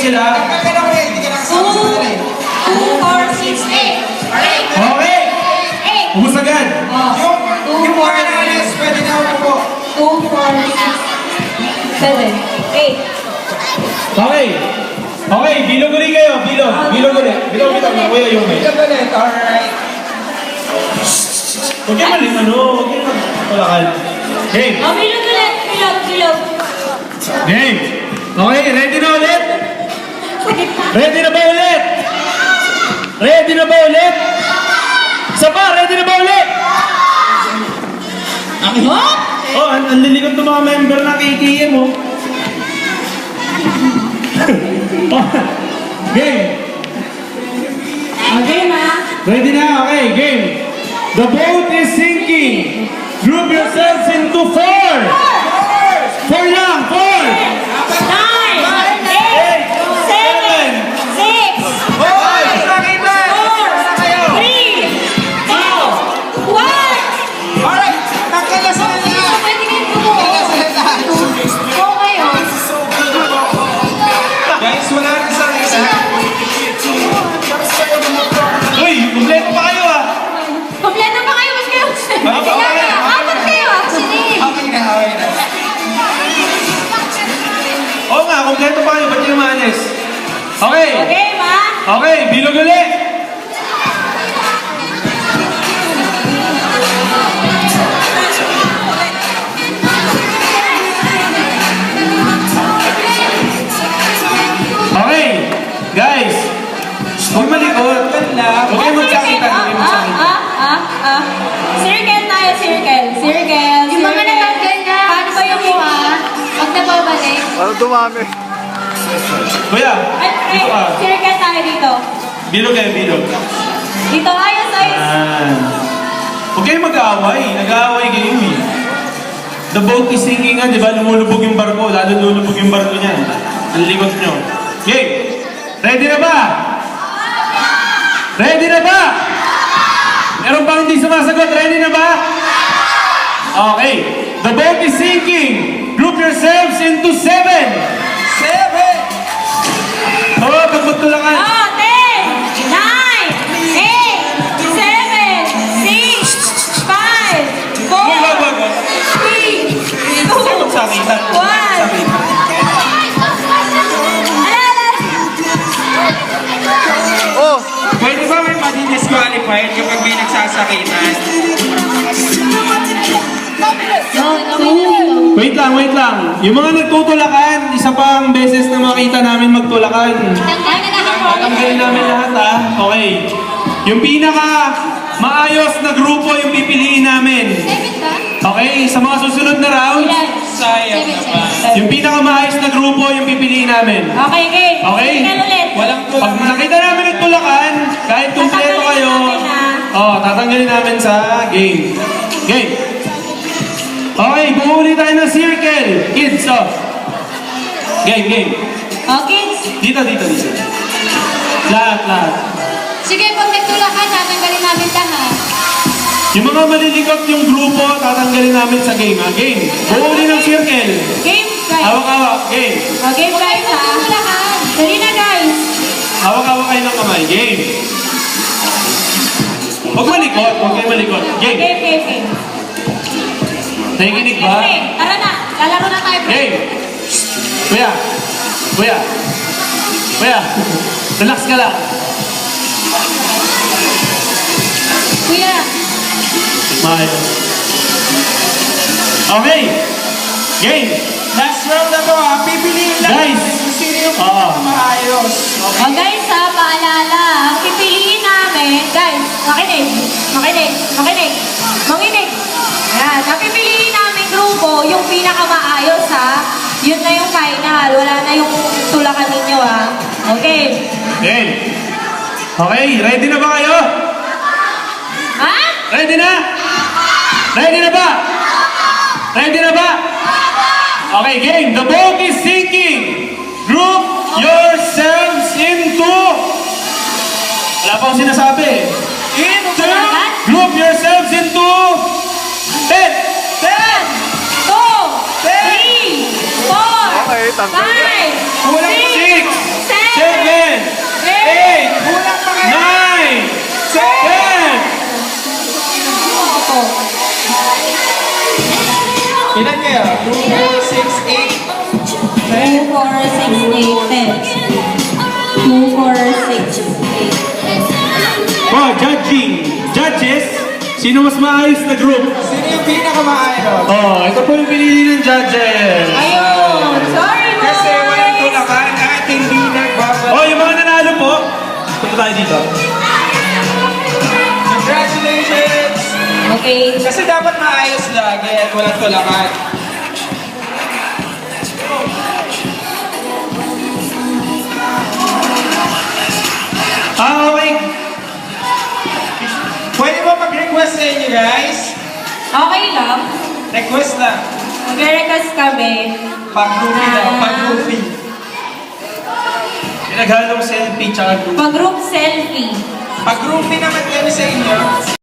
sila. 2, 4, 6, 8. Okay. Ubus agad. Yung mga nalis, pwede na ako po. 2, 4, 6, 7, 8. Okay. Okay, bilog ulit kayo. Bilog ulit. Bilog ulit. Kuya yung may. Ito ulit, alright. Huwag kayo maling ano. Huwag kayo magpalakan. Game. Bilog ulit. Bilog. Game. Okay, ready na ulit? Sakit na. Ready na ba ulit? Ready na ba ulit? Isa pa, ready na ba ulit? Oh, ang lilikot ng mga member ng KTM, oh. Oh, game. Okay, ma. Ready na? Okay, game. The boat is sinking. Group yourselves into 4. 4 lang, 4. 9, 8, 7, 6, 5, 4, 3, 2, 1. Alright, nagkalasal na lahat. Pwede kayo tumuo. Oo kayo. Guys, wala rin sa isa. Uy, kumpleto pa kayo, ah. Kompleto pa kayo, mas kayo. Apat kayo. Sinigil. Okay na. Oo nga, kumpleto pa kayo. Ba't yung maalis? Okay. Okay, ma. Okay, bilog ulit. Okay, guys. Huwag malikot. Huwag kayo magkakita. Huwag kayo magkakita. Circle tayo, circle. Yung mga natanggal na, Paano ba yung mukha? pag nababalik, Parang dumami. Kuya, dito ka. Circle tayo dito. Bilog kayo, bilog. Dito, ayos. Huwag kayo mag-aaway. Nag-aaway kayo, eh. The boat is sinking nga, di ba? Lumulubog yung barko. Lalo lulubog yung barko niyan. Ang likot nyo. Okay. Ready na ba? Ready na ba? Meron bang hindi sumasagot? Ready na ba? Okay. The boat is sinking. Group yourselves into 7. 7! Oh, pag magtulangan. 10, 9, 8, 7, 6, 5, 4, 3, 2, 1. Magsakitan. Oh! Pwede ba may madi-disqualified kapag may nagsasakitan? Wait lang. Yung mga nagtutulakan, isa pang beses na makita namin magtulakan. Tatanggalin namin lahat, ah. Okay. Yung pinaka maayos na grupo yung pipiliin namin. Okay? Sa mga susunod na round, Sayang naman. yung pinaka maayos na grupo yung pipiliin namin. Okay, game. Okay? Circle ulit. Walang Pag tulang. nakita namin nagtulakan, kahit kumpleto kayo, tatanggalin namin sa game. Game. Okay, bumuli tayo ng circle. Kids, oh. Game. Okay. Dito. Lahat. sige, pag nagtulakan, natanggalin namin lahat. Yung mga malilikot yung grupo, tatanggalin namin sa game, ha? Game. Bumuli ng circle. Game, guys. Hawak-hawak. Game. Game, guys, ha? Tulakan. Dali na, guys. Hawak-hawak kayo ng kamay. Game. Huwag kayo malikot. Game. Game. Nakikinig ba? Okay, tara na. Lalaro na tayo, pre. Game. Kuya. Relax ka lang. Kuya, Maayos. Okay. Game. Last round na to, ha? Pipiliin lang Guys. natin kung sino yung Oo. maayos. O guys, ha, paalala, ang pipiliin namin, guys, makinig. Yan, ang pipiliin namin grupo, yung pinakamaayos, ha. Yun na yung final, wala na yung tulakan ninyo, ha. Okay. Game. Okay, ready na ba kayo? Ha? Ready na? Ready na ba? Okay, game. The boat is sinking. Group yourselves into... Wala pa akong sinasabi. Group yourselves into... 10. 2, 3, 4, Okay, tanggal. 5, Kulang 6, 6, po. Ilan kayo? 2, 4, 6, 8. 2, 4, 6, 8, 10. 2, 4, 6, 8. Oh, judging. Judges, sino mas maayos na group? Sino yung pinakamaayos? Oh, ito po yung pinili ng judges. Ayun! Sorry, boys! Kasi walang tulakan at hindi nagbabalik. Oh, yung mga nanalo po. Punta tayo dito. Congratulations! Okay. Kasi dapat maayos lagi at walang tulakan. Ah, okay. Pwede ba mag-request sa inyo guys? Okay lang. Request lang. Mag-request kami. Pag-groupie daw, pag-groupie. Pinaghalong selfie tsaka group. Pag-group selfie. Pag-groupie naman kami sa inyo.